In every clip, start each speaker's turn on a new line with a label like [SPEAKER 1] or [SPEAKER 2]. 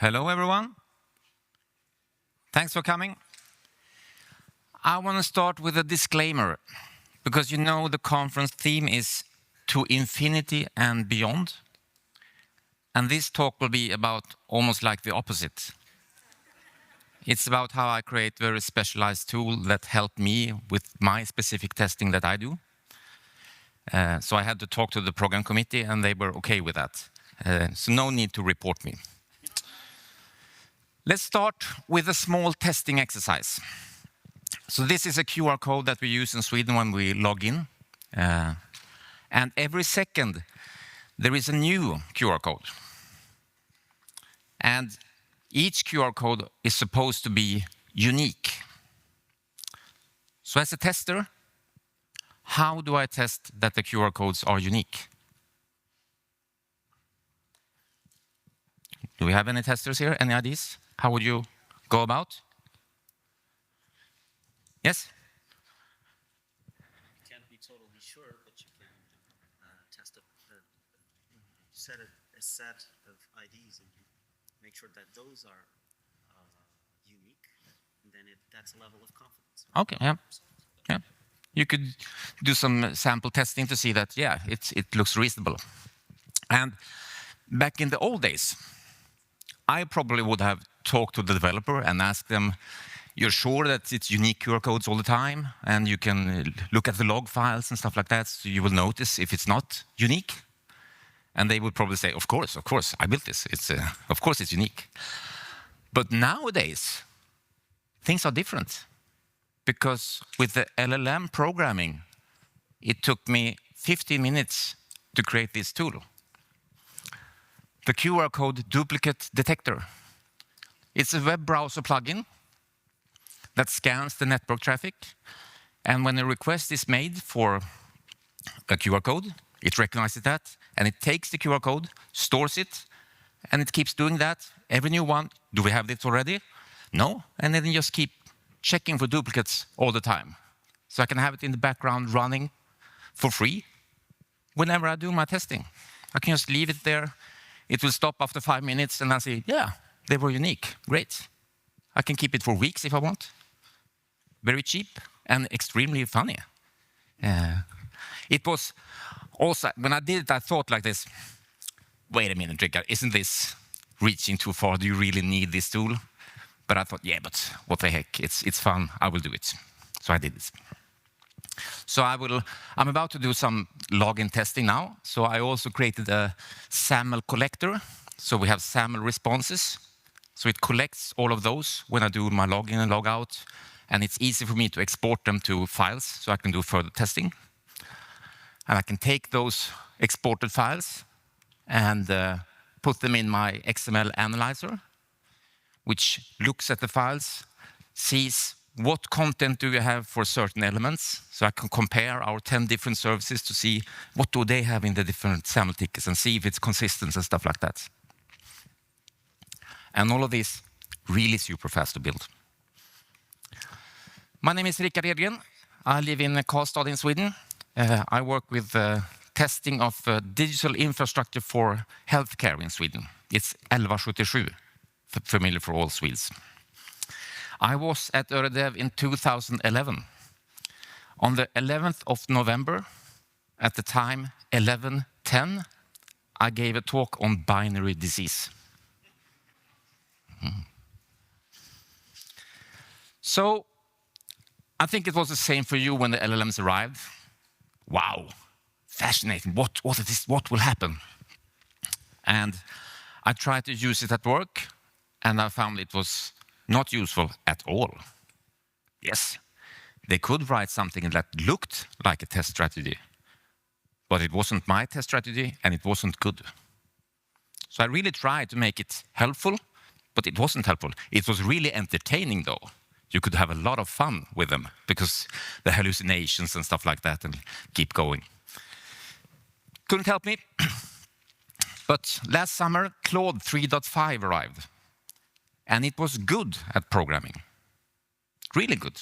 [SPEAKER 1] Hello, everyone. Thanks for coming. I want to start with a disclaimer, because you know the conference theme is To Infinity and Beyond. And this talk will be about almost like the opposite. It's about how I create very specialized tools that help me with my specific testing that I do. So I had to talk to the program committee, and they were okay with that. So no need to report me. Let's start with a small testing exercise. So this is a QR code that we use in Sweden when we log in. And every second, there is a new QR code. And each QR code is supposed to be unique. So as a tester, how do I test that the QR codes are unique? Do we have any testers here? Any ideas? How would you go about? Yes?
[SPEAKER 2] You can't be totally sure, but you can test set a set of IDs and you make sure that those are unique, and then that's a level of confidence.
[SPEAKER 1] Okay, yeah. Yeah. You could do some sample testing to see that, yeah, it looks reasonable. And back in the old days, I probably would have talked to the developer and asked them, you're sure that it's unique QR codes all the time, and you can look at the log files and stuff like that, so you will notice if it's not unique? And they would probably say, of course, I built this. Of course it's unique. But nowadays, things are different. Because with the LLM programming, it took me 15 minutes to create this tool. The QR code duplicate detector. It's a web browser plugin that scans the network traffic. And when a request is made for a QR code, it recognizes that, and it takes the QR code, stores it, and it keeps doing that. Every new one, do we have this already? No, and then you just keep checking for duplicates all the time. So I can have it in the background running for free whenever I do my testing. I can just leave it there. It will stop after 5 minutes, and I say, yeah, they were unique. Great. I can keep it for weeks if I want. Very cheap and extremely funny. It was also, when I did it, I thought like this, wait a minute, Rikard, isn't this reaching too far? Do you really need this tool? But I thought, yeah, but what the heck, it's fun, I will do it. So I did it. So I'm about to do some login testing now. So I also created a SAML collector. So we have SAML responses. So it collects all of those when I do my login and log out. And it's easy for me to export them to files so I can do further testing. And I can take those exported files and put them in my XML analyzer, which looks at the files, sees what content do you have for certain elements. So I can compare our 10 different services to see what do they have in the different SAML tickets and see if it's consistent and stuff like that. And all of this really super fast to build. My name is Rikard Edgren. I live in Karlstad in Sweden. I work with testing of digital infrastructure for healthcare in Sweden. It's 1177, familiar for all Swedes. I was at Øredev in 2011. On the 11th of November, at the time 11:10, I gave a talk on binary disease. So I think it was the same for you when the LLMs arrived. Wow, fascinating. What will happen? And I tried to use it at work, and I found it was not useful at all. Yes, they could write something that looked like a test strategy, but it wasn't my test strategy, and it wasn't good. So I really tried to make it helpful, but it wasn't helpful. It was really entertaining, though. You could have a lot of fun with them, because the hallucinations and stuff like that, and keep going. Couldn't help me. But last summer, Claude 3.5 arrived. And it was good at programming. Really good.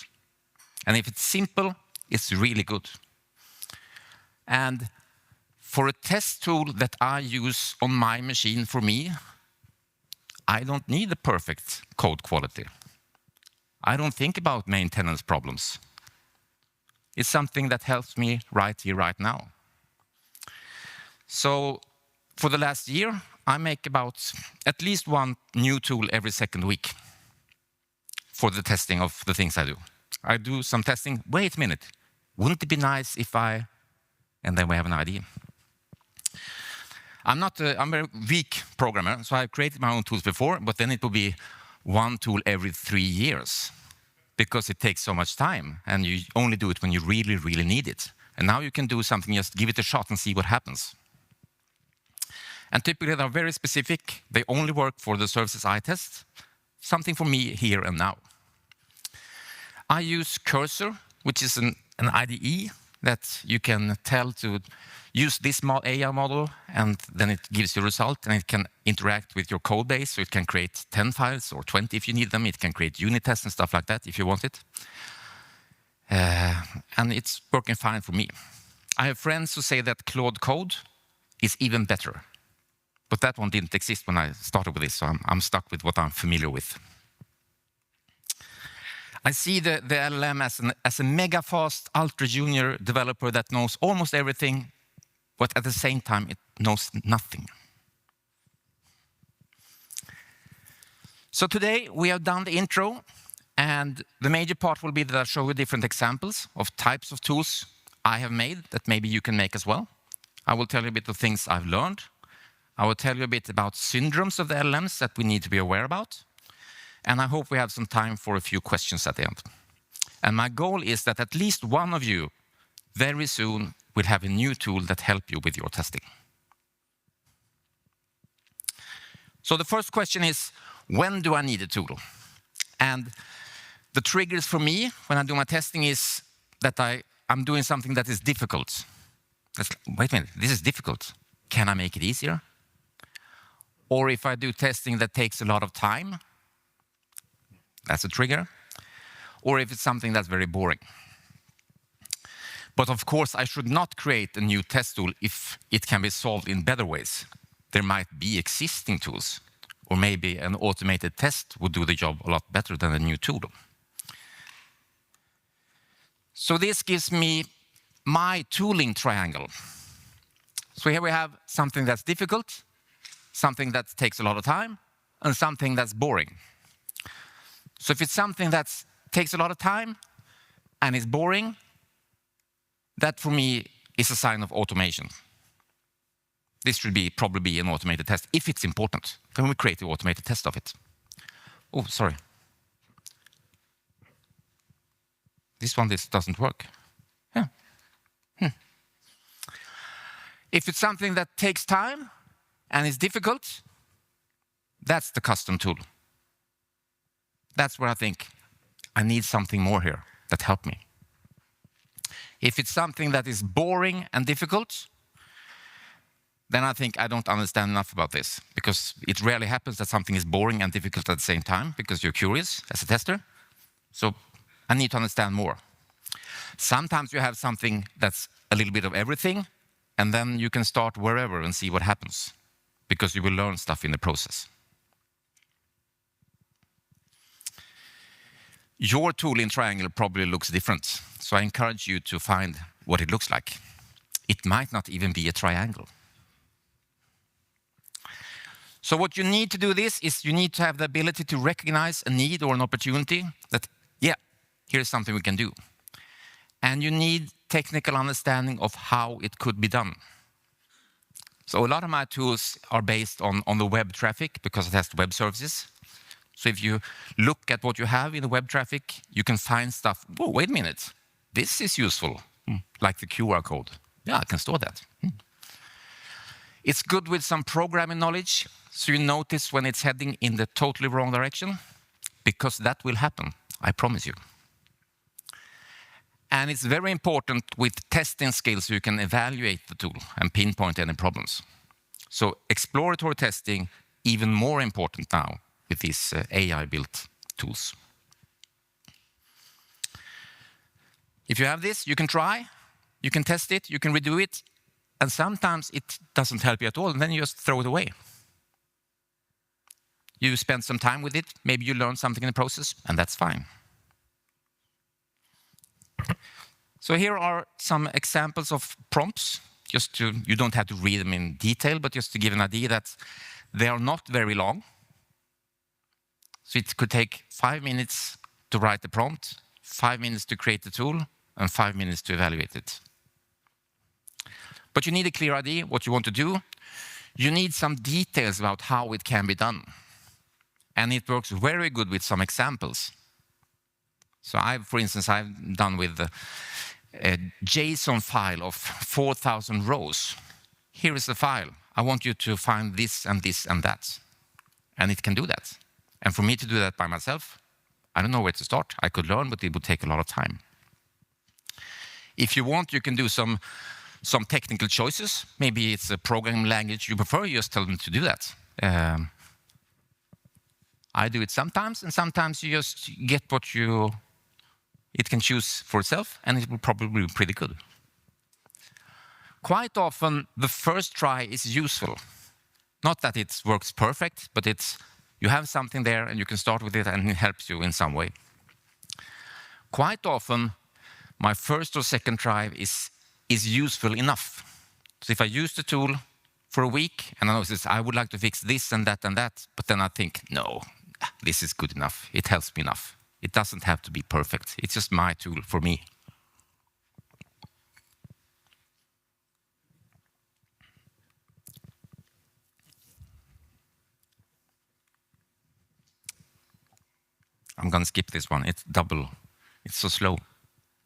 [SPEAKER 1] And if it's simple, it's really good. And for a test tool that I use on my machine for me, I don't need the perfect code quality. I don't think about maintenance problems. It's something that helps me right here, right now. So for the last year, I make about at least one new tool every second week for the testing of the things I do. I do some testing. Wait a minute. Wouldn't it be nice if I... And then we have an idea. I'm a very weak programmer, so I've created my own tools before, but then it will be one tool every 3 years because it takes so much time, and you only do it when you really, really need it. And now you can do something, just give it a shot and see what happens. And typically they're very specific. They only work for the services I test, something for me here and now. I use Cursor, which is an IDE that you can tell to use this AI model, and then it gives you a result, and it can interact with your code base, so it can create 10 files or 20 if you need them. It can create unit tests and stuff like that if you want it. And it's working fine for me. I have friends who say that Claude Code is even better. But that one didn't exist when I started with this, so I'm stuck with what I'm familiar with. I see the LLM as a mega fast, ultra junior developer that knows almost everything, but at the same time, it knows nothing. So today, we have done the intro, and the major part will be that I'll show you different examples of types of tools I have made that maybe you can make as well. I will tell you a bit of things I've learned. I will tell you a bit about syndromes of the LLMs that we need to be aware about. And I hope we have some time for a few questions at the end. And my goal is that at least one of you very soon will have a new tool that helps you with your testing. So the first question is, when do I need a tool? And the triggers for me when I do my testing is that I'm doing something that is difficult. Wait a minute, this is difficult. Can I make it easier? Or if I do testing that takes a lot of time, that's a trigger. Or if it's something that's very boring. But of course, I should not create a new test tool if it can be solved in better ways. There might be existing tools, or maybe an automated test would do the job a lot better than a new tool. So this gives me my tooling triangle. So here we have something that's difficult, something that takes a lot of time, and something that's boring. So if it's something that takes a lot of time and is boring, that for me is a sign of automation. This should probably be an automated test. If it's important, then we create the automated test of it. Oh, sorry. This doesn't work. Yeah. If it's something that takes time and is difficult, that's the custom tool. That's where I think I need something more here that helps me. If it's something that is boring and difficult, then I think I don't understand enough about this, because it rarely happens that something is boring and difficult at the same time, because you're curious as a tester. So I need to understand more. Sometimes you have something that's a little bit of everything, and then you can start wherever and see what happens, because you will learn stuff in the process. Your tooling triangle probably looks different, so I encourage you to find what it looks like. It might not even be a triangle. So what you need to do this is you need to have the ability to recognize a need or an opportunity that, yeah, here's something we can do. And you need technical understanding of how it could be done. So a lot of my tools are based on the web traffic because it has web services. So if you look at what you have in the web traffic, you can find stuff. Whoa, wait a minute. This is useful, like the QR code. Yeah, I can store that. It's good with some programming knowledge, so you notice when it's heading in the totally wrong direction, because that will happen, I promise you. And it's very important with testing skills so you can evaluate the tool and pinpoint any problems. So exploratory testing, even more important now with these AI-built tools. If you have this, you can try, you can test it, you can redo it, and sometimes it doesn't help you at all, and then you just throw it away. You spend some time with it. Maybe you learn something in the process, and that's fine. So here are some examples of prompts. You don't have to read them in detail, but just to give an idea that they are not very long. So it could take 5 minutes to write the prompt, 5 minutes to create the tool, and 5 minutes to evaluate it. But you need a clear idea what you want to do. You need some details about how it can be done. And it works very good with some examples. So for instance, I've done with a JSON file of 4,000 rows. Here is the file. I want you to find this and this and that. And it can do that. And for me to do that by myself, I don't know where to start. I could learn, but it would take a lot of time. If you want, you can do some technical choices. Maybe it's a programming language you prefer, you just tell them to do that. I do it sometimes, and sometimes you just get what it can choose for itself, and it will probably be pretty good. Quite often, the first try is useful. Not that it works perfect, but you have something there, and you can start with it, and it helps you in some way. Quite often, my first or second try is useful enough. So if I use the tool for a week, and I notice I would like to fix this and that, but then I think, no, this is good enough. It helps me enough. It doesn't have to be perfect. It's just my tool for me. I'm going to skip this one. It's double. It's so slow.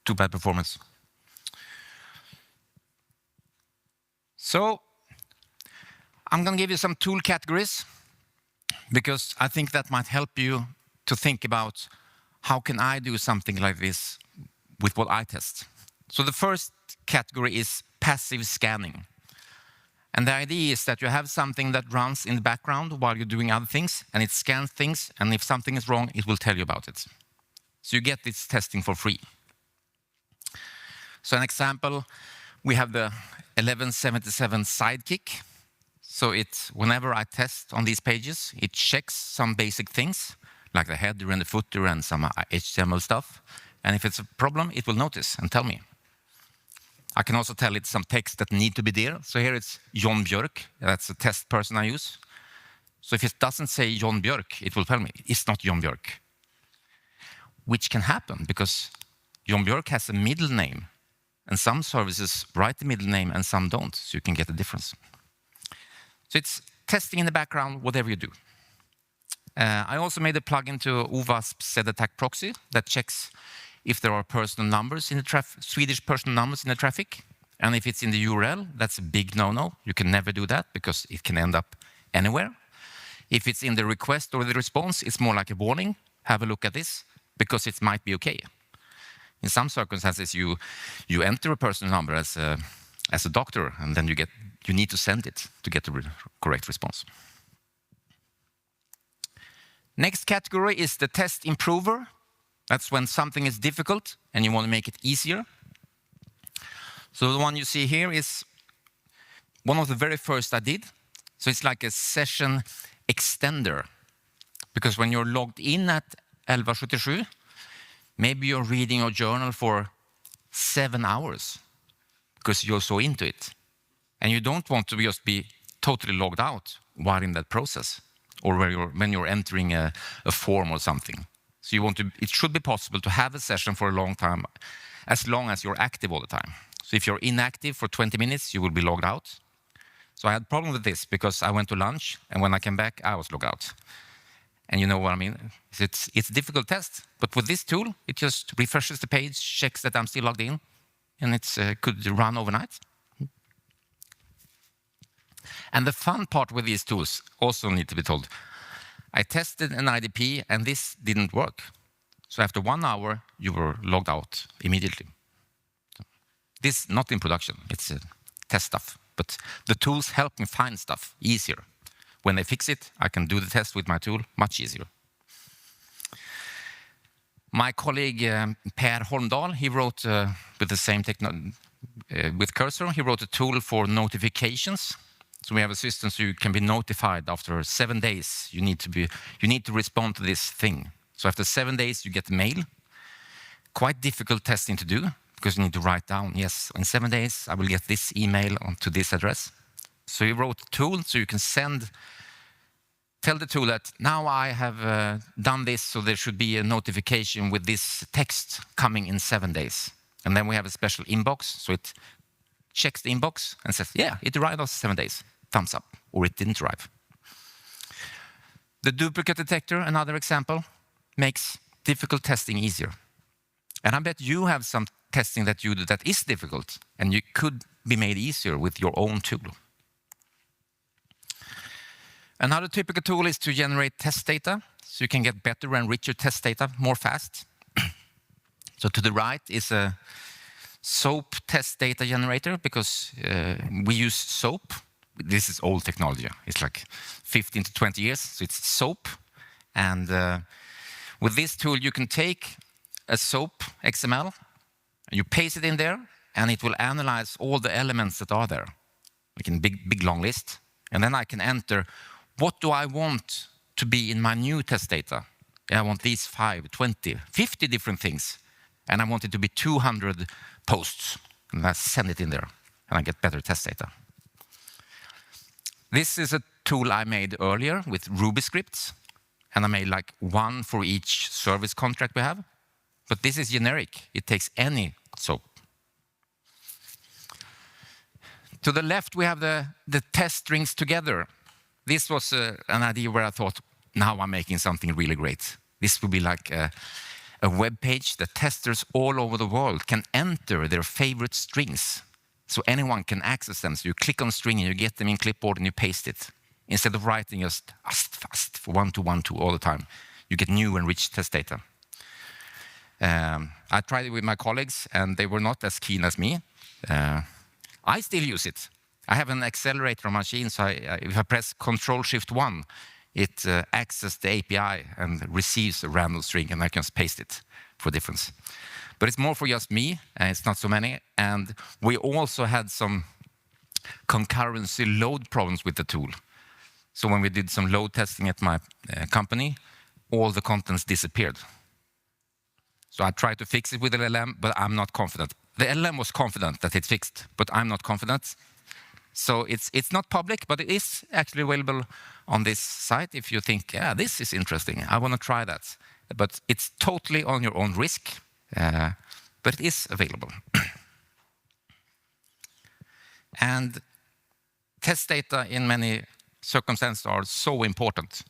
[SPEAKER 1] Too bad performance. So I'm going to give you some tool categories because I think that might help you to think about how can I do something like this with what I test. So the first category is passive scanning. And the idea is that you have something that runs in the background while you're doing other things, and it scans things, and if something is wrong, it will tell you about it. So you get this testing for free. So an example, we have the 1177 Sidekick. So whenever I test on these pages, it checks some basic things, like the header and the footer and some HTML stuff. And if it's a problem, it will notice and tell me. I can also tell it some text that need to be there. So here it's John Björk. That's a test person I use. So if it doesn't say John Björk, it will tell me it's not John Björk. Which can happen because John Björk has a middle name. And some services write the middle name and some don't. So you can get a difference. So it's testing in the background, whatever you do. I also made a plugin to OWASP ZAP proxy that checks if there are personal numbers in the Swedish personal numbers in the traffic. And if it's in the URL, that's a big no-no. You can never do that because it can end up anywhere. If it's in the request or the response, it's more like a warning. Have a look at this because it might be okay. In some circumstances, you enter a personal number as a doctor, and then you need to send it to get the correct response. Next category is the test improver. That's when something is difficult and you want to make it easier. So the one you see here is one of the very first I did. So it's like a session extender. Because when you're logged in at 1177, maybe you're reading your journal for 7 hours because you're so into it. And you don't want to just be totally logged out while in that process or when you're entering a form or something. So it should be possible to have a session for a long time, as long as you're active all the time. So if you're inactive for 20 minutes, you will be logged out. So I had a problem with this because I went to lunch, and when I came back, I was logged out. And you know what I mean? It's a difficult test, but with this tool, it just refreshes the page, checks that I'm still logged in, and it could run overnight. And the fun part with these tools also need to be told. I tested an IDP, and this didn't work. So after 1 hour, you were logged out immediately. This not in production, it's test stuff. But the tools help me find stuff easier. When they fix it, I can do the test with my tool much easier. My colleague Per Holmdahl, he wrote with the same with Cursor, he wrote a tool for notifications. So we have a system so you can be notified after 7 days. You need to respond to this thing. So after 7 days, you get a mail. Quite difficult testing to do because you need to write down, yes, in 7 days, I will get this email onto this address. So you wrote a tool so you can tell the tool that now I have done this, so there should be a notification with this text coming in 7 days. And then we have a special inbox, so it checks the inbox and says, yeah, it arrived after 7 days, thumbs up, or it didn't arrive. The duplicate detector, another example, makes difficult testing easier. And I bet you have some testing that you do that is difficult, and you could be made easier with your own tool. Another typical tool is to generate test data, so you can get better and richer test data more fast. So to the right is a SOAP test data generator, because we use SOAP. This is old technology. It's like 15 to 20 years, so it's SOAP. And with this tool, you can take a SOAP XML, you paste it in there, and it will analyze all the elements that are there, like in a big long list. And then I can enter, what do I want to be in my new test data? I want these 5, 20, 50 different things. And I want it to be 200 posts. And I send it in there, and I get better test data. This is a tool I made earlier with Ruby scripts. And I made like one for each service contract we have. But this is generic. It takes any SOAP. To the left, we have the test strings together. This was an idea where I thought, now I'm making something really great. This would be like a web page that testers all over the world can enter their favorite strings. So anyone can access them. So you click on string and you get them in clipboard and you paste it. Instead of writing just fast for 1, 2, 1, 2 all the time, you get new and rich test data. I tried it with my colleagues, and they were not as keen as me. I still use it. I have an accelerator on my machine, so if I press Control-Shift-1, it accesses the API and receives a random string, and I can just paste it for difference. But it's more for just me, and it's not so many. And we also had some concurrency load problems with the tool. So when we did some load testing at my company, all the contents disappeared. So I tried to fix it with the LLM, but I'm not confident. The LLM was confident that it fixed, but I'm not confident. So it's not public, but it is actually available on this site if you think, yeah, this is interesting. I want to try that. But it's totally on your own risk, but it is available. And test data in many circumstances are so important.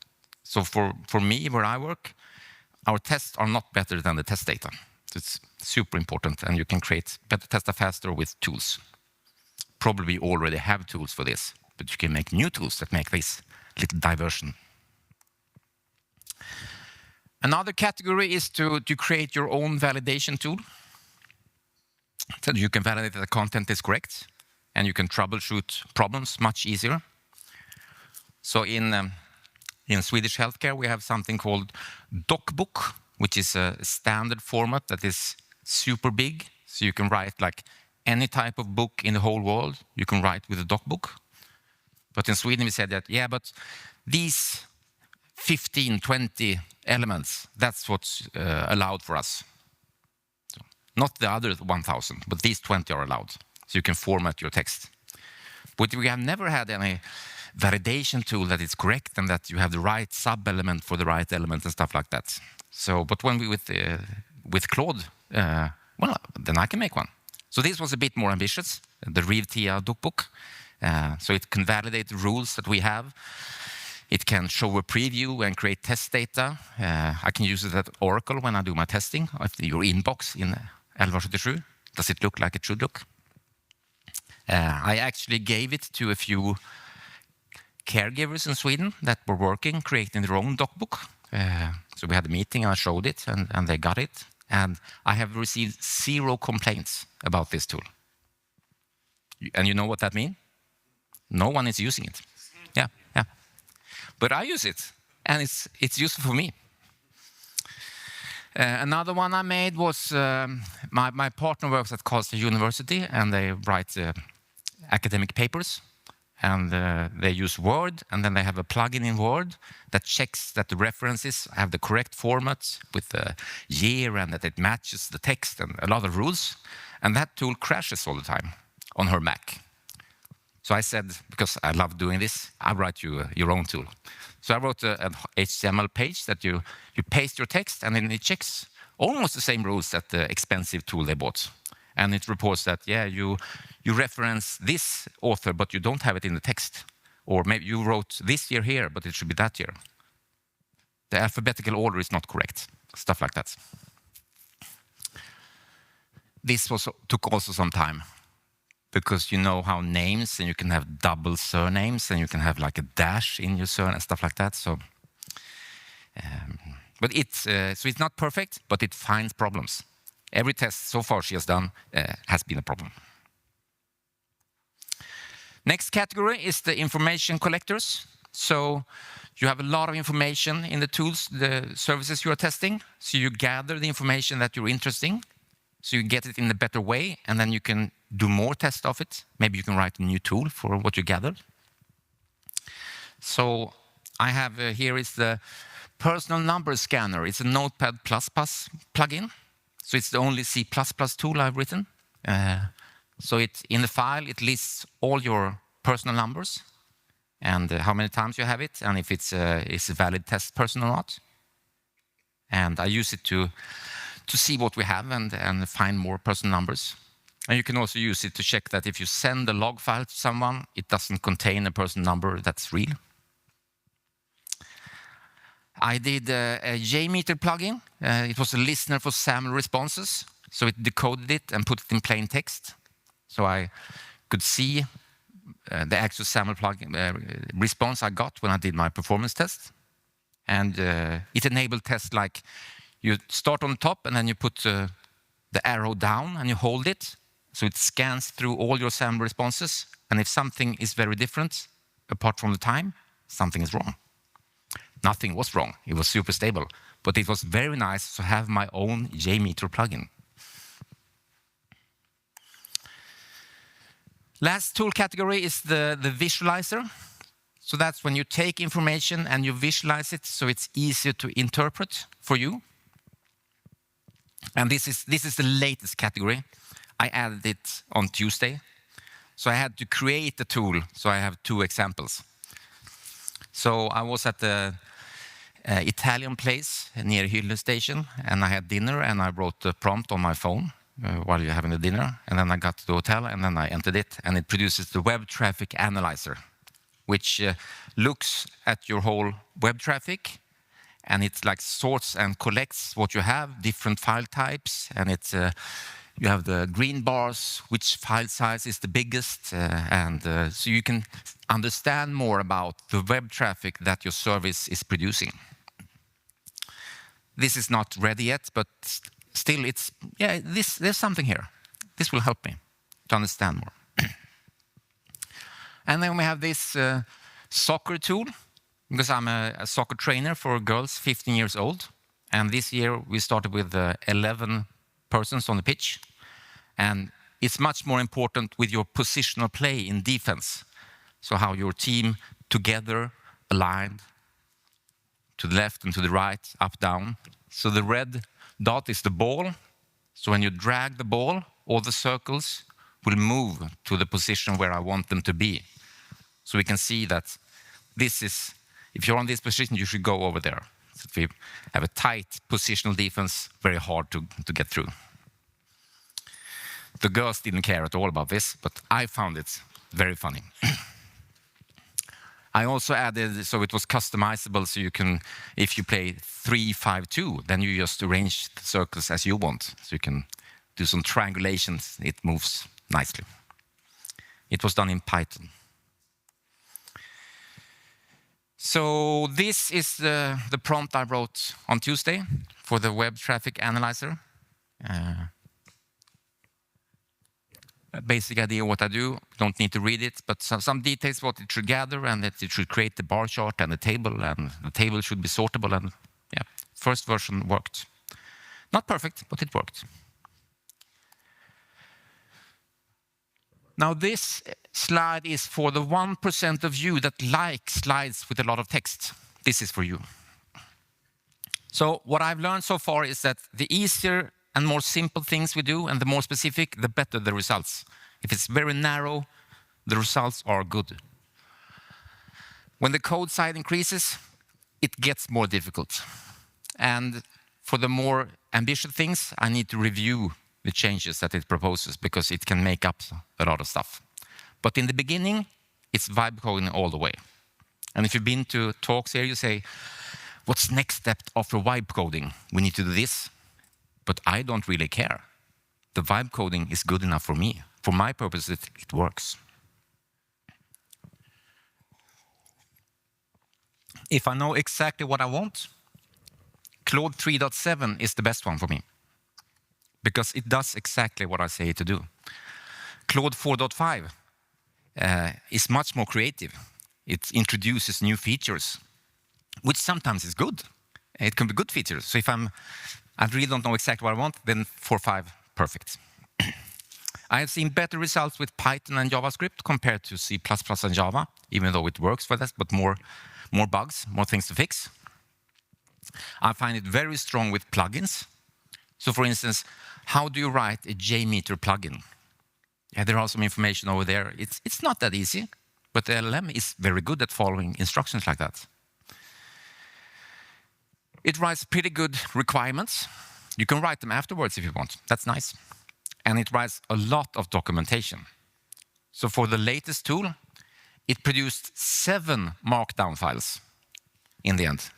[SPEAKER 1] So for me, where I work, our tests are not better than the test data. It's super important, and you can create better test data faster with tools. Probably you already have tools for this, but you can make new tools that make this little diversion. Another category is to create your own validation tool. So you can validate that the content is correct, and you can troubleshoot problems much easier. So in Swedish healthcare, we have something called DocBook, which is a standard format that is super big. So you can write like any type of book in the whole world, you can write with a DocBook. But in Sweden, we said that, yeah, but these 15, 20 elements, that's what's allowed for us. So not the other 1,000, but these 20 are allowed. So you can format your text. But we have never had any validation tool that is correct and that you have the right sub-element for the right element and stuff like that. So, but when we with Claude, well, then I can make one. So this was a bit more ambitious, the RivTia DocBook. So it can validate the rules that we have. It can show a preview and create test data. I can use it at Oracle when I do my testing of your inbox in 1177. Does it look like it should look? I actually gave it to a few caregivers in Sweden that were working, creating their own DocBook. So we had a meeting and I showed it and they got it. And I have received 0 complaints about this tool. And you know what that means? No one is using it. Yeah. But I use it, and it's useful for me. Another one I made was, my partner works at Cursor University, and they write academic papers. and they use Word, and then they have a plugin in Word that checks that the references have the correct format with the year and that it matches the text and a lot of rules. And that tool crashes all the time on her Mac. So I said, because I love doing this, I'll write you your own tool. So I wrote an HTML page that you paste your text, and then it checks almost the same rules that the expensive tool they bought. And it reports that, yeah, you reference this author, but you don't have it in the text. Or maybe you wrote this year here, but it should be that year. The alphabetical order is not correct. Stuff like that. This took also some time, because you know how names, and you can have double surnames, and you can have like a dash in your surname and stuff like that. So, but so it's not perfect, but it finds problems. Every test so far she has done has been a problem. Next category is the information collectors. So you have a lot of information in the tools, the services you are testing. So you gather the information that you're interested in. So you get it in a better way, and then you can do more tests of it. Maybe you can write a new tool for what you gathered. So I have here is the personal number scanner. It's a Notepad++ plugin. So it's the only C++ tool I've written. So in the file, it lists all your personal numbers and how many times you have it, and if it's a valid test person or not. And I use it to see what we have and find more personal numbers. And you can also use it to check that if you send a log file to someone, it doesn't contain a personal number that's real. I did a JMeter plugin. It was a listener for SAML responses. So it decoded it and put it in plain text. So I could see the actual SAML plugin response I got when I did my performance test. And it enabled tests like you start on top, and then you put the arrow down and you hold it. So it scans through all your SAML responses. And if something is very different, apart from the time, something is wrong. Nothing was wrong. It was super stable. But it was very nice to have my own JMeter plugin. Last tool category is the visualizer. So that's when you take information and you visualize it so it's easier to interpret for you. And this is the latest category. I added it on Tuesday. So I had to create a tool. So I have two examples. So I was at the Italian place near Hylle station, and I had dinner, and I wrote the prompt on my phone while you're having the dinner. And then I got to the hotel, and then I entered it, and it produces the web traffic analyzer, which looks at your whole web traffic, and it like sorts and collects what you have, different file types, and it's you have the green bars, which file size is the biggest, and so you can understand more about the web traffic that your service is producing. This is not ready yet, but still there's something here. This will help me to understand more. And then we have this soccer tool, because I'm a soccer trainer for girls 15 years old. And this year we started with 11 persons on the pitch. And it's much more important with your positional play in defense. So how your team together, aligned, to the left and to the right, up, down. So the red dot is the ball. So when you drag the ball, all the circles will move to the position where I want them to be. So we can see that this is, if you're on this position, you should go over there. So if we have a tight positional defense, very hard to get through. The girls didn't care at all about this, but I found it very funny. I also added, so it was customizable, so you can, if you play 3-5-2, then you just arrange the circles as you want. So you can do some triangulations, it moves nicely. It was done in Python. So this is the prompt I wrote on Tuesday for the web traffic analyzer. Basic idea what I do, don't need to read it, but some details what it should gather, and that it should create the bar chart and the table should be sortable, and yeah, first version worked. Not perfect, but it worked. Now this slide is for the 1% of you that like slides with a lot of text. This is for you. So what I've learned so far is that the easier and more simple things we do and the more specific, the better the results. If it's very narrow, the results are good. When the code size increases, it gets more difficult. And for the more ambitious things, I need to review the changes that it proposes because it can make up a lot of stuff. But in the beginning, it's vibe coding all the way. And if you've been to talks here, you say, what's next step after vibe coding? We need to do this. But I don't really care. The vibe coding is good enough for me. For my purpose, it works. If I know exactly what I want, Claude 3.7 is the best one for me, because it does exactly what I say it to do. Claude 4.5 is much more creative. It introduces new features, which sometimes is good. It can be good features. So if I really don't know exactly what I want, then 4.5, perfect. I have seen better results with Python and JavaScript compared to C++ and Java, even though it works for that, but more bugs, more things to fix. I find it very strong with plugins. So for instance, how do you write a JMeter plugin? Yeah, there are some information over there. It's not that easy, but the LLM is very good at following instructions like that. It writes pretty good requirements. You can write them afterwards if you want. That's nice. And it writes a lot of documentation. So for the latest tool, it produced 7 markdown files in the end.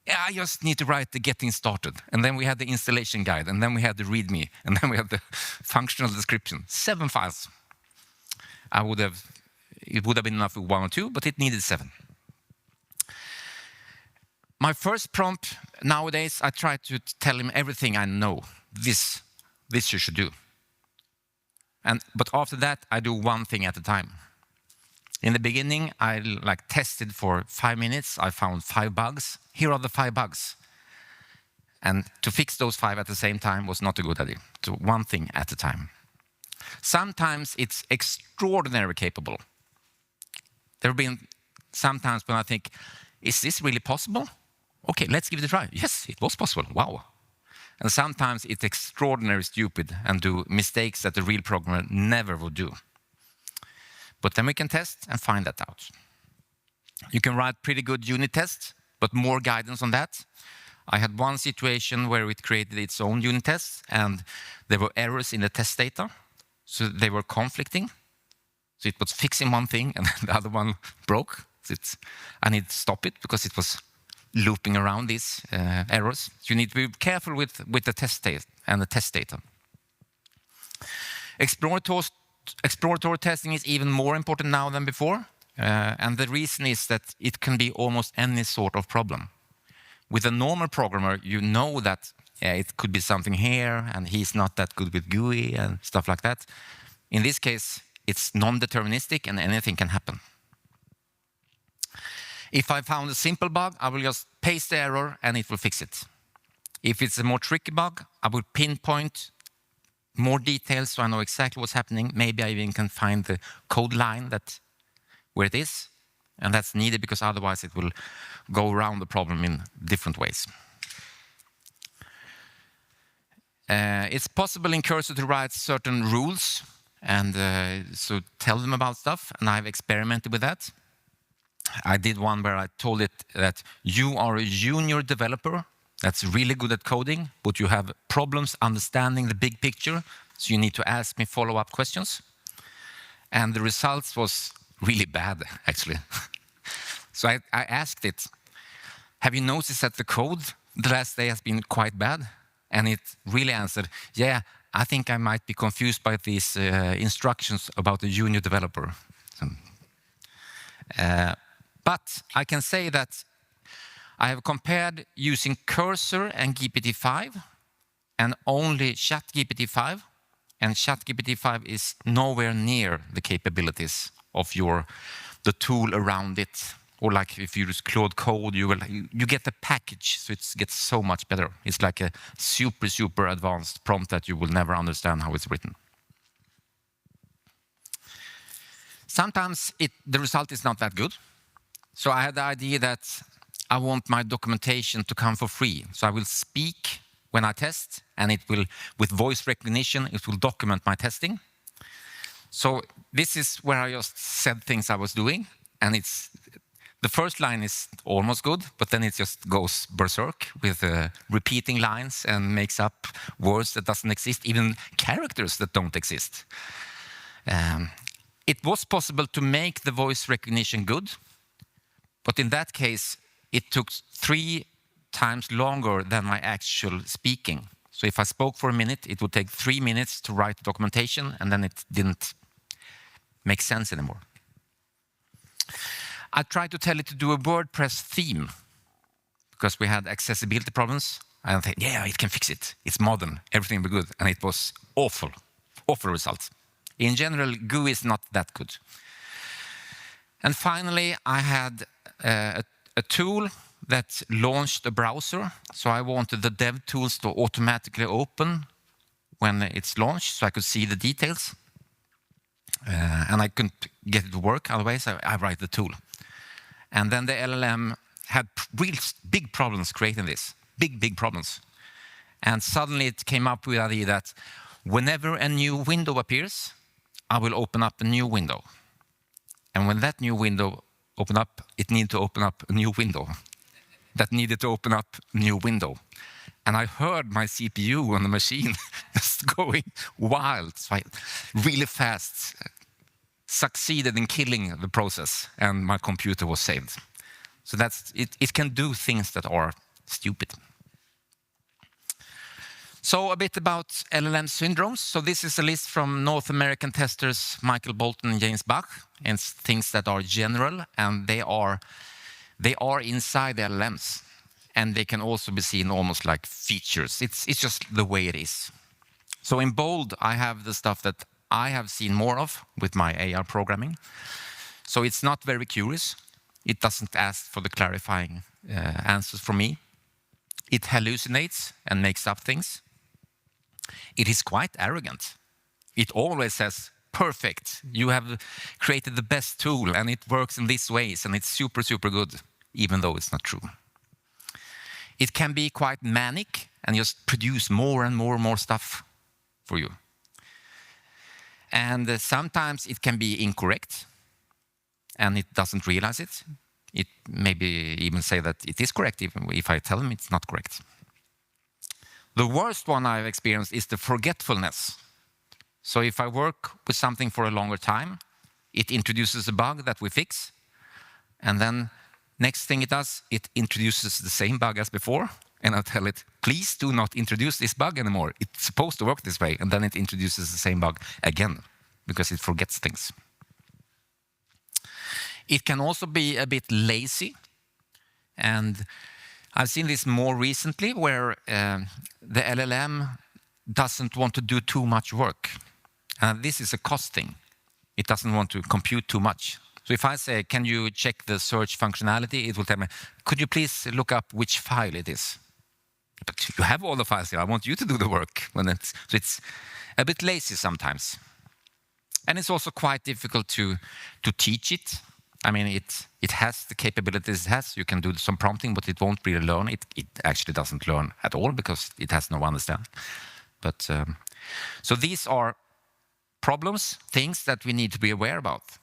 [SPEAKER 1] Yeah, I just need to write the getting started. And then we had the installation guide, and then we had the README, and then we had the functional description. 7 files. It would have been enough with 1 or 2, but it needed 7. My first prompt nowadays, I try to tell him everything I know. This you should do. But after that, I do one thing at a time. In the beginning, I tested for 5 minutes. I found 5 bugs. Here are the 5 bugs. And to fix those 5 at the same time was not a good idea. So one thing at a time. Sometimes it's extraordinarily capable. There have been some times when I think, is this really possible? Okay, let's give it a try. Yes, it was possible. Wow. And sometimes it's extraordinarily stupid and do mistakes that the real programmer never would do. But then we can test and find that out. You can write pretty good unit tests, but more guidance on that. I had one situation where it created its own unit tests, and there were errors in the test data. So they were conflicting. So it was fixing one thing, and the other one broke. So I need to stop it because it was looping around these errors. So you need to be careful with the test data and the test data. Exploratory testing is even more important now than before. And the reason is that it can be almost any sort of problem. With a normal programmer, you know that it could be something here, and he's not that good with GUI and stuff like that. In this case, it's non-deterministic, and anything can happen. If I found a simple bug, I will just paste the error, and it will fix it. If it's a more tricky bug, I will pinpoint more details so I know exactly what's happening. Maybe I even can find the code line where it is. And that's needed because otherwise it will go around the problem in different ways. It's possible in Cursor to write certain rules and so tell them about stuff. And I've experimented with that. I did one where I told it that you are a junior developer that's really good at coding, but you have problems understanding the big picture, so you need to ask me follow-up questions. And the results was really bad, actually. So I asked it, have you noticed that the code the last day has been quite bad? And it really answered, yeah, I think I might be confused by these instructions about the junior developer. But I can say that I have compared using Cursor and GPT-5 and only ChatGPT-5. And ChatGPT-5 is nowhere near the capabilities of the tool around it. Or like if you use Claude Code, you get the package, so it gets so much better. It's like a super, super advanced prompt that you will never understand how it's written. Sometimes the result is not that good. So I had the idea that I want my documentation to come for free. So I will speak when I test, and it will, with voice recognition, it will document my testing. So this is where I just said things I was doing, and the first line is almost good, but then it just goes berserk with repeating lines and makes up words that doesn't exist, even characters that don't exist. It was possible to make the voice recognition good, but in that case, it took 3 times longer than my actual speaking. So if I spoke for a minute, it would take 3 minutes to write the documentation, and then it didn't make sense anymore. I tried to tell it to do a WordPress theme because we had accessibility problems. I think, yeah, it can fix it. It's modern, everything will be good. And it was awful, awful results. In general, GUI is not that good. And finally, I had a tool that launched a browser. So I wanted the dev tools to automatically open when it's launched so I could see the details. And I couldn't get it to work otherwise. I write the tool. And then the LLM had real big problems creating this. Big problems. And suddenly it came up with the idea that whenever a new window appears, I will open up a new window. And when that new window opened up, it needed to open up a new window. That needed to open up a new window. And I heard my CPU on the machine just going wild. So I really fast succeeded in killing the process, and my computer was saved. So that's it. It can do things that are stupid. So a bit about LLM syndromes. So this is a list from North American testers Michael Bolton and James Bach, and things that are general, and they are inside the LLMs, and they can also be seen almost like features. It's just the way it is. So in bold, I have the stuff that I have seen more of with my AR programming. So it's not very curious. It doesn't ask for the clarifying answers from me. It hallucinates and makes up things. It is quite arrogant. It always says, perfect, you have created the best tool and it works in these ways and it's super, super good, even though it's not true. It can be quite manic and just produce more and more stuff for you. And sometimes it can be incorrect and it doesn't realize it. It maybe even say that it is correct even if I tell them it's not correct. The worst one I've experienced is the forgetfulness. So if I work with something for a longer time, it introduces a bug that we fix. And then next thing it does, it introduces the same bug as before. And I tell it, please do not introduce this bug anymore. It's supposed to work this way. And then it introduces the same bug again because it forgets things. It can also be a bit lazy. And I've seen this more recently where the LLM doesn't want to do too much work. And this is a cost thing. It doesn't want to compute too much. So if I say, can you check the search functionality? It will tell me, could you please look up which file it is? But you have all the files here. I want you to do the work. So it's a bit lazy sometimes. And it's also quite difficult to teach it. I mean, it has the capabilities it has. You can do some prompting, but it won't really learn. It actually doesn't learn at all because it has no understanding. But so these are problems, things that we need to be aware about.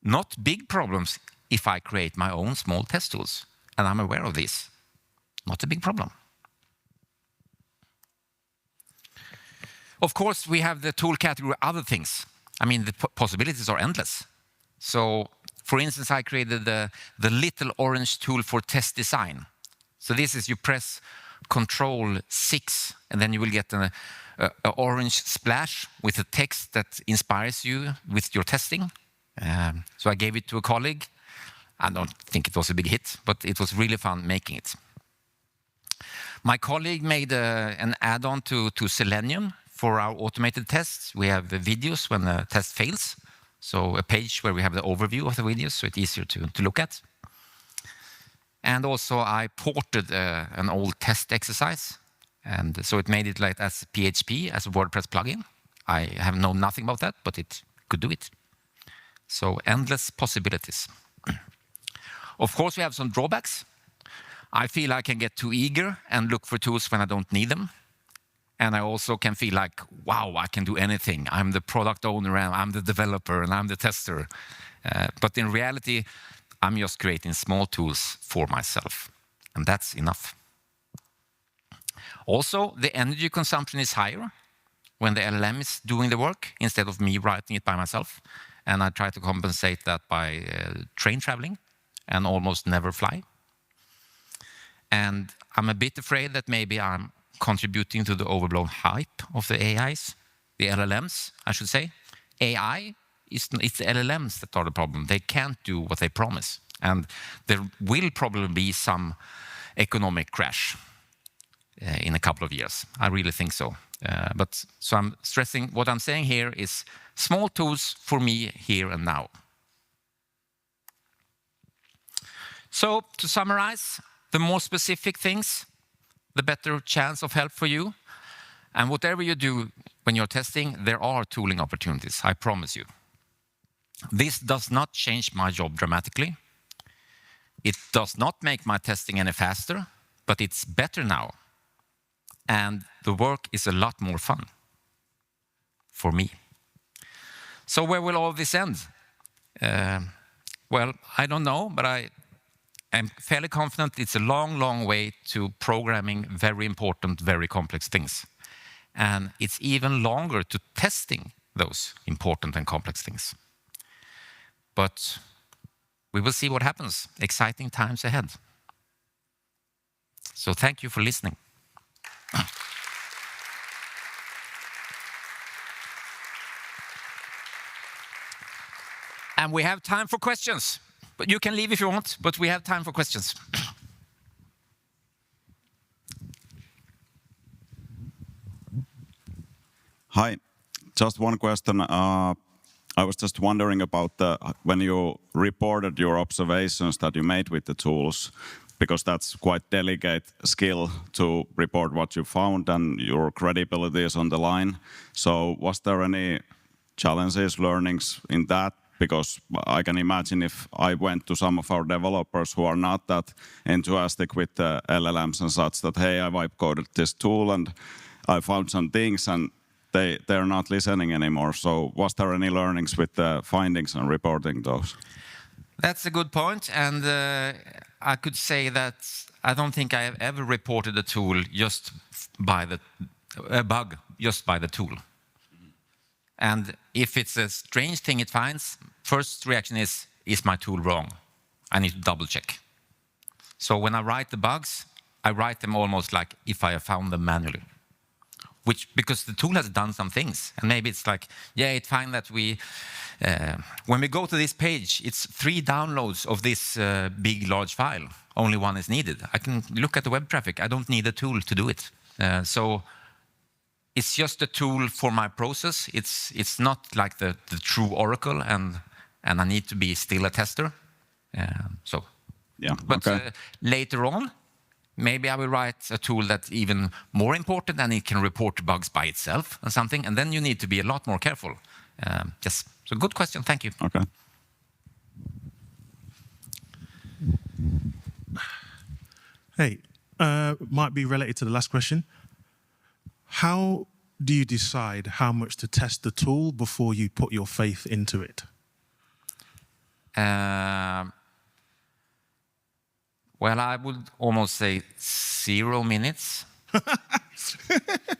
[SPEAKER 1] Not big problems if I create my own small test tools, and I'm aware of this. Not a big problem. Of course, we have the tool category other things. I mean, the possibilities are endless. So, for instance, I created the little orange tool for test design. So this is you press Control 6, and then you will get an orange splash with a text that inspires you with your testing. So I gave it to a colleague. I don't think it was a big hit, but it was really fun making it. My colleague made an add-on to Selenium for our automated tests. We have videos when the test fails. So a page where we have the overview of the videos, so it's easier to look at. And also I ported an old test exercise. And so it made it like as PHP, as a WordPress plugin. I have known nothing about that, but it could do it. So endless possibilities. Of course, we have some drawbacks. I feel I can get too eager and look for tools when I don't need them. And I also can feel like, wow, I can do anything. I'm the product owner, and I'm the developer, and I'm the tester. But in reality, I'm just creating small tools for myself. And that's enough. Also, the energy consumption is higher when the LLM is doing the work instead of me writing it by myself. And I try to compensate that by train traveling and almost never fly. And I'm a bit afraid that maybe I'm contributing to the overblown hype of the AIs, the LLMs, I should say. AI, it's the LLMs that are the problem. They can't do what they promise. And there will probably be some economic crash in a couple of years. I really think so. So I'm stressing, what I'm saying here is small tools for me here and now. So to summarize, the more specific things, the better chance of help for you. And whatever you do when you're testing, there are tooling opportunities, I promise you. This does not change my job dramatically. It does not make my testing any faster, but it's better now. And the work is a lot more fun for me. So where will all this end? Well, I don't know, but I'm fairly confident it's a long, long way to programming very important, very complex things. And it's even longer to testing those important and complex things. But we will see what happens. Exciting times ahead. So thank you for listening. And we have time for questions. But you can leave if you want, but we have time for questions.
[SPEAKER 3] Hi, just one question. I was just wondering about when you reported your observations that you made with the tools, because that's quite delicate skill to report what you found and your credibility is on the line. So was there any challenges, learnings in that? Because I can imagine if I went to some of our developers who are not that enthusiastic with the LLMs and such, that, hey, I vibe coded this tool and I found some things and they're not listening anymore. So was there any learnings with the findings and reporting those?
[SPEAKER 1] That's a good point. And I could say that I don't think I have ever reported a tool just by a bug just by the tool. And if it's a strange thing it finds, first reaction is my tool wrong? I need to double check. So when I write the bugs, I write them almost like if I have found them manually. Because the tool has done some things. And maybe it's like, yeah, it finds that when we go to this page, it's 3 downloads of this big, large file. Only 1 is needed. I can look at the web traffic. I don't need a tool to do it. So it's just a tool for my process. It's not like the true oracle, and I need to be still a tester.
[SPEAKER 3] Yeah,
[SPEAKER 1] but
[SPEAKER 3] okay.
[SPEAKER 1] Later on, maybe I will write a tool that's even more important and it can report bugs by itself and something. And then you need to be a lot more careful. Yes, so good question. Thank you.
[SPEAKER 3] Okay.
[SPEAKER 4] Hey, might be related to the last question. How do you decide how much to test the tool before you put your faith into it?
[SPEAKER 1] Well, I would almost say 0 minutes.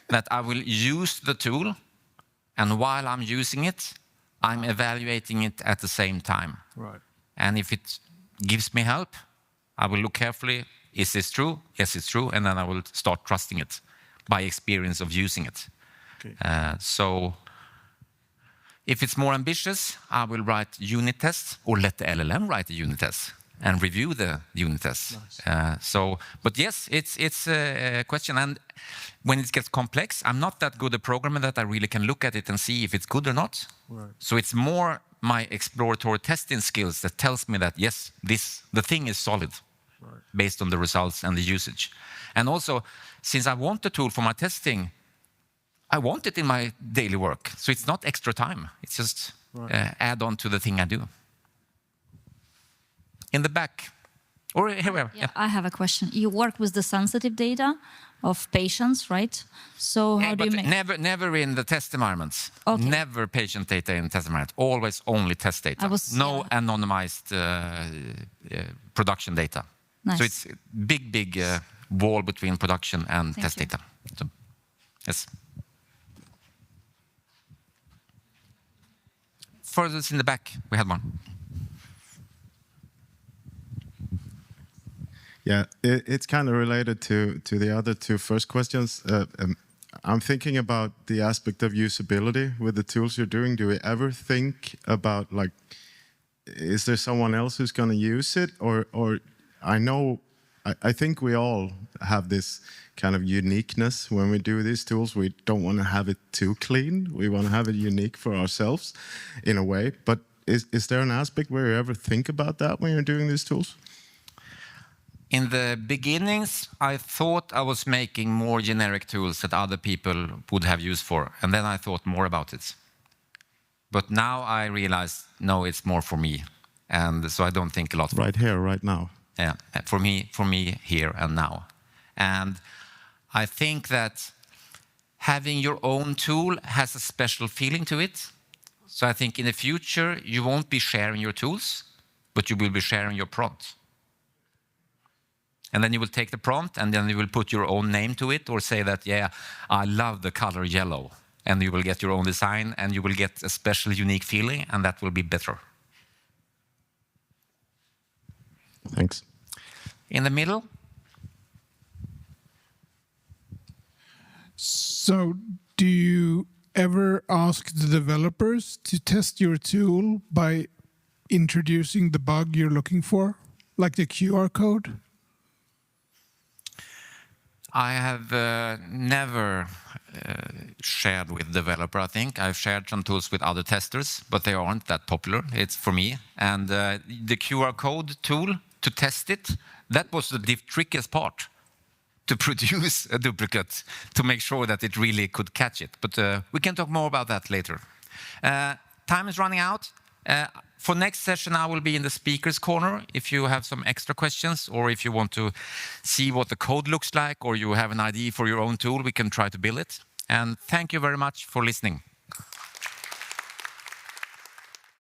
[SPEAKER 1] That I will use the tool, and while I'm using it, I'm evaluating it at the same time.
[SPEAKER 4] Right.
[SPEAKER 1] And if it gives me help, I will look carefully. Is this true? Yes, it's true. And then I will start trusting it by experience of using it. Okay. So if it's more ambitious, I will write unit tests or let the LLM write the unit tests and review the unit tests. Nice. But yes, it's a question. And when it gets complex, I'm not that good a programmer that I really can look at it and see if it's good or not. Right. So it's more my exploratory testing skills that tells me that, yes, the thing is solid. Right. Based on the results and the usage. And also, since I want the tool for my testing, I want it in my daily work. So it's not extra time. It's just add on to the thing I do. In the back, or here we are.
[SPEAKER 5] Yeah, I have a question. You work with the sensitive data of patients, right? So how do you make...
[SPEAKER 1] Never in the test environments.
[SPEAKER 5] Okay.
[SPEAKER 1] Never patient data in test environment. Always only test data. No anonymized production data.
[SPEAKER 5] Nice.
[SPEAKER 1] So it's big wall between production and test data. So, yes. Furthest in the back, we had one.
[SPEAKER 6] Yeah, it's kind of related to the other two first questions. I'm thinking about the aspect of usability with the tools you're doing. Do we ever think about, like, is there someone else who's going to use it? Or I think we all have this kind of uniqueness when we do these tools. We don't want to have it too clean. We want to have it unique for ourselves in a way. But is there an aspect where you ever think about that when you're doing these tools?
[SPEAKER 1] In the beginnings, I thought I was making more generic tools that other people would have use for, and then I thought more about it. But now I realize, no, it's more for me, and so I don't think a lot.
[SPEAKER 6] Right here, right now.
[SPEAKER 1] Yeah, for me, here and now. And I think that having your own tool has a special feeling to it. So I think in the future, you won't be sharing your tools, but you will be sharing your prompt. And then you will take the prompt and then you will put your own name to it or say that, yeah, I love the color yellow. And you will get your own design and you will get a special, unique feeling, and that will be better.
[SPEAKER 6] Thanks.
[SPEAKER 1] In the middle.
[SPEAKER 7] So do you ever ask the developers to test your tool by introducing the bug you're looking for, like the QR code?
[SPEAKER 1] I have never shared with developer, I think. I've shared some tools with other testers, but they aren't that popular. It's for me. And the QR code tool, to test it, that was the trickiest part, to produce a duplicate, to make sure that it really could catch it. But we can talk more about that later. Time is running out. For next session, I will be in the speakers corner. If you have some extra questions, or if you want to see what the code looks like, or you have an idea for your own tool, we can try to build it. And thank you very much for listening.